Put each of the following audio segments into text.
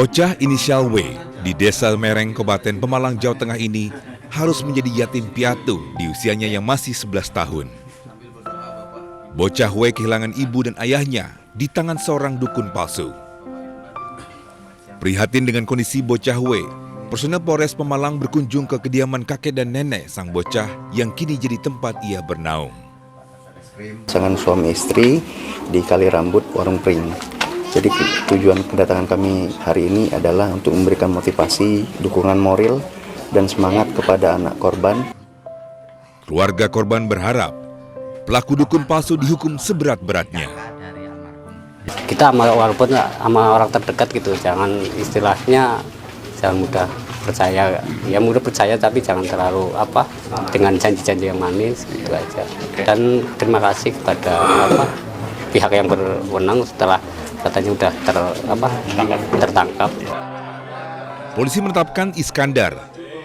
Bocah inisial W di Desa Mereng, Kabupaten Pemalang, Jawa Tengah ini harus menjadi yatim piatu di usianya yang masih 11 tahun. Bocah W kehilangan ibu dan ayahnya di tangan seorang dukun palsu. Prihatin dengan kondisi bocah W, personel Polres Pemalang berkunjung ke kediaman kakek dan nenek sang bocah yang kini jadi tempat ia bernaung. Pasangan suami istri di Kali Rambut, Warung Pring. Jadi tujuan kedatangan kami hari ini adalah untuk memberikan motivasi, dukungan moral, dan semangat kepada anak korban. Keluarga korban berharap pelaku dukun palsu dihukum seberat-beratnya. Kita walaupun sama orang terdekat gitu, jangan istilahnya jangan mudah percaya. Ya mudah percaya tapi jangan terlalu dengan janji-janji yang manis gitu aja. Dan terima kasih kepada pihak yang berwenang setelah katanya udah tertangkap. Polisi menetapkan Iskandar,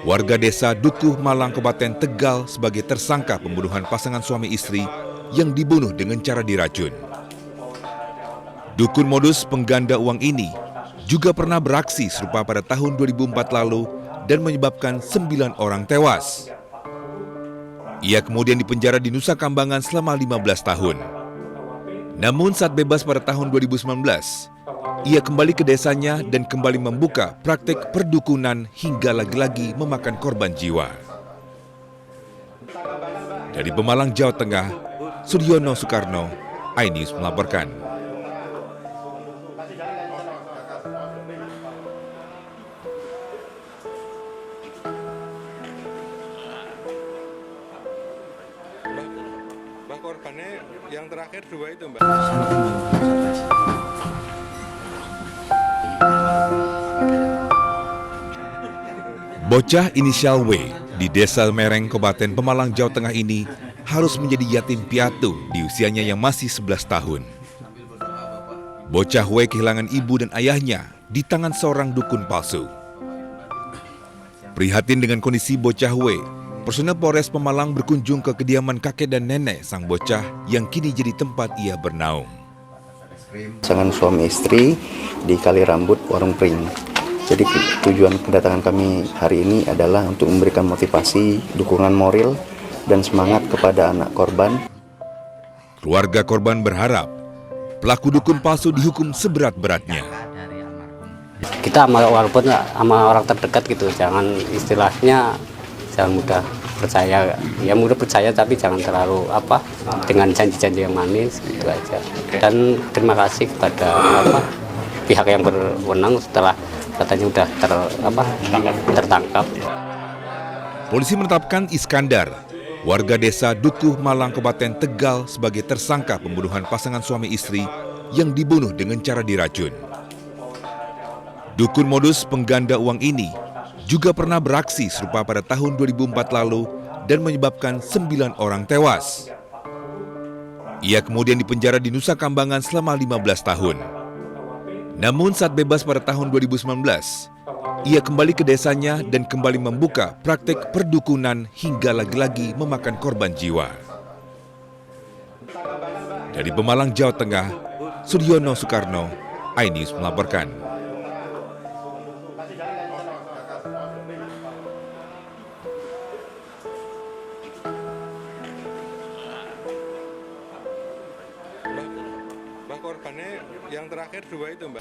warga desa Dukuh Malang, Kabupaten Tegal sebagai tersangka pembunuhan pasangan suami istri yang dibunuh dengan cara diracun. Dukun modus pengganda uang ini juga pernah beraksi serupa pada tahun 2004 lalu dan menyebabkan 9 orang tewas. Ia kemudian dipenjara di Nusa Kambangan selama 15 tahun. Namun saat bebas pada tahun 2019, ia kembali ke desanya dan kembali membuka praktek perdukunan hingga lagi-lagi memakan korban jiwa. Dari Pemalang, Jawa Tengah, Suryono Soekarno, iNews melaporkan. Korbannya yang terakhir 2 itu, Mbak. Bocah inisial W di Desa Mereng, Kabupaten Pemalang, Jawa Tengah ini harus menjadi yatim piatu di usianya yang masih 11 tahun. Bocah W kehilangan ibu dan ayahnya di tangan seorang dukun palsu. Prihatin dengan kondisi bocah W, personel Polres Pemalang berkunjung ke kediaman kakek dan nenek sang bocah yang kini jadi tempat ia bernaung. Pasangan suami istri di Kali Rambut, Warung Pring. Jadi tujuan kedatangan kami hari ini adalah untuk memberikan motivasi, dukungan moral, dan semangat kepada anak korban. Keluarga korban berharap pelaku dukun palsu dihukum seberat-beratnya. Kita walaupun sama orang terdekat gitu, jangan istilahnya jangan mudah percaya. Ya mudah percaya tapi jangan terlalu dengan janji-janji yang manis gitu aja. Dan terima kasih kepada pihak yang berwenang setelah katanya udah tertangkap. Polisi menetapkan Iskandar, warga desa Dukuh Malang, Kabupaten Tegal sebagai tersangka pembunuhan pasangan suami istri yang dibunuh dengan cara diracun. Dukun modus pengganda uang ini juga pernah beraksi serupa pada tahun 2004 lalu dan menyebabkan 9 orang tewas. Ia kemudian dipenjara di Nusa Kambangan selama 15 tahun. Namun saat bebas pada tahun 2019, ia kembali ke desanya dan kembali membuka praktek perdukunan hingga lagi-lagi memakan korban jiwa. Dari Pemalang, Jawa Tengah, Suryono Soekarno, iNews melaporkan. Korbannya yang terakhir 2 itu, Mbak.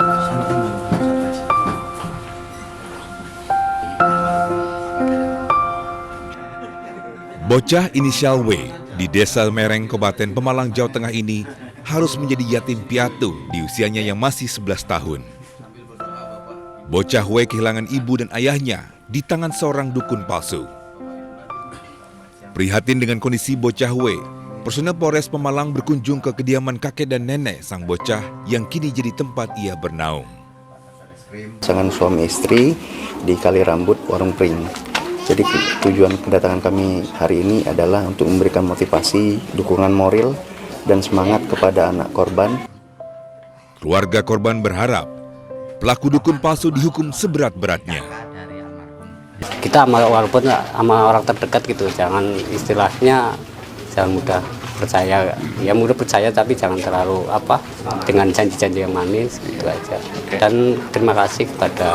Bocah inisial W di Desa Mereng, Kabupaten Pemalang, Jawa Tengah ini harus menjadi yatim piatu di usianya yang masih 11 tahun. Bocah W kehilangan ibu dan ayahnya di tangan seorang dukun palsu. Prihatin dengan kondisi bocah W, personel Polres Pemalang berkunjung ke kediaman kakek dan nenek sang bocah yang kini jadi tempat ia bernaung. Pasangan suami istri di Kali Rambut, Warung Pring. Jadi tujuan kedatangan kami hari ini adalah untuk memberikan motivasi, dukungan moral, dan semangat kepada anak korban. Keluarga korban berharap pelaku dukun palsu dihukum seberat-beratnya. Kita walaupun sama orang terdekat gitu, jangan istilahnya jangan mudah percaya, ya mudah percaya tapi jangan terlalu apa dengan janji-janji yang manis gitu aja. Dan terima kasih kepada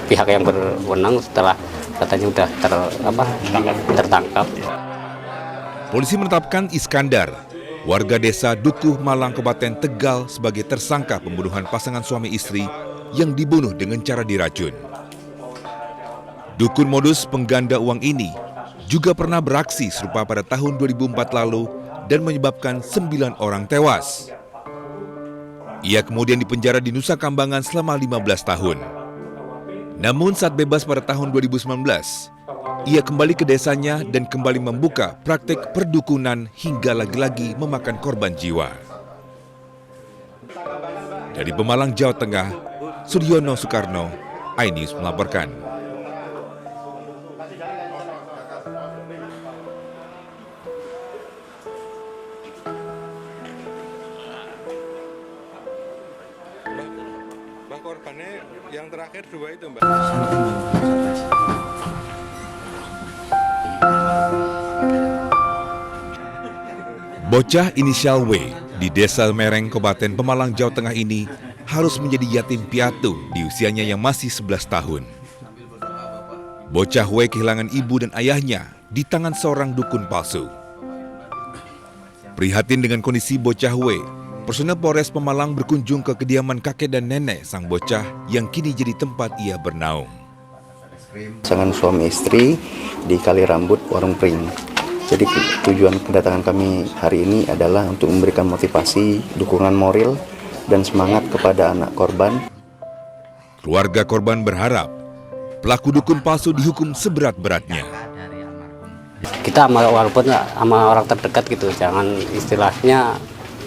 pihak yang berwenang setelah katanya udah tertangkap. Polisi menetapkan Iskandar, warga desa Dukuh Malang, Kabupaten Tegal sebagai tersangka pembunuhan pasangan suami istri yang dibunuh dengan cara diracun. Dukun modus pengganda uang ini juga pernah beraksi serupa pada tahun 2004 lalu dan menyebabkan 9 orang tewas. Ia kemudian dipenjara di Nusa Kambangan selama 15 tahun. Namun saat bebas pada tahun 2019, ia kembali ke desanya dan kembali membuka praktik perdukunan hingga lagi-lagi memakan korban jiwa. Dari Pemalang, Jawa Tengah, Suryono Soekarno, iNews melaporkan. Mbak, korbannya yang terakhir 2 itu, Mbak. Bocah inisial W di Desa Mereng, Kabupaten Pemalang, Jawa Tengah ini harus menjadi yatim piatu di usianya yang masih 11 tahun. Bocah W kehilangan ibu dan ayahnya di tangan seorang dukun palsu. Prihatin dengan kondisi bocah W, personel Polres Pemalang berkunjung ke kediaman kakek dan nenek sang bocah yang kini jadi tempat ia bernaung. Pasangan suami istri di Kali Rambut, Warung Pring. Jadi tujuan kedatangan kami hari ini adalah untuk memberikan motivasi, dukungan moral, dan semangat kepada anak korban. Keluarga korban berharap pelaku dukun palsu dihukum seberat-beratnya. Kita walaupun sama orang terdekat gitu, jangan istilahnya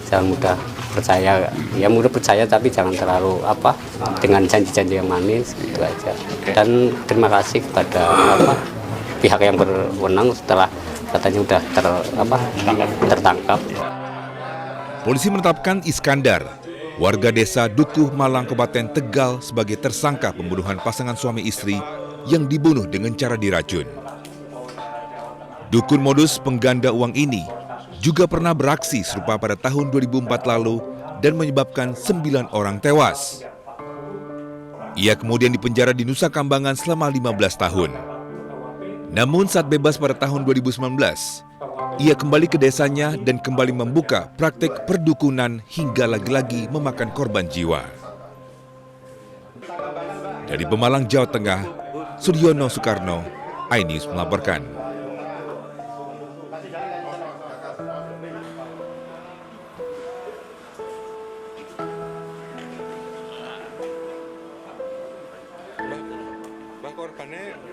jangan mudah percaya, ya mudah percaya tapi jangan terlalu apa dengan janji-janji yang manis gitu aja. Dan terima kasih kepada pihak yang berwenang setelah katanya udah tertangkap. Polisi menetapkan Iskandar, warga desa Dukuh Malang, Kabupaten Tegal sebagai tersangka pembunuhan pasangan suami istri yang dibunuh dengan cara diracun. Dukun modus pengganda uang ini juga pernah beraksi serupa pada tahun 2004 lalu dan menyebabkan 9 orang tewas. Ia kemudian dipenjara di Nusa Kambangan selama 15 tahun. Namun saat bebas pada tahun 2019, ia kembali ke desanya dan kembali membuka praktik perdukunan hingga lagi-lagi memakan korban jiwa. Dari Pemalang, Jawa Tengah, Suryono Soekarno, iNews melaporkan. Mbak, korbannya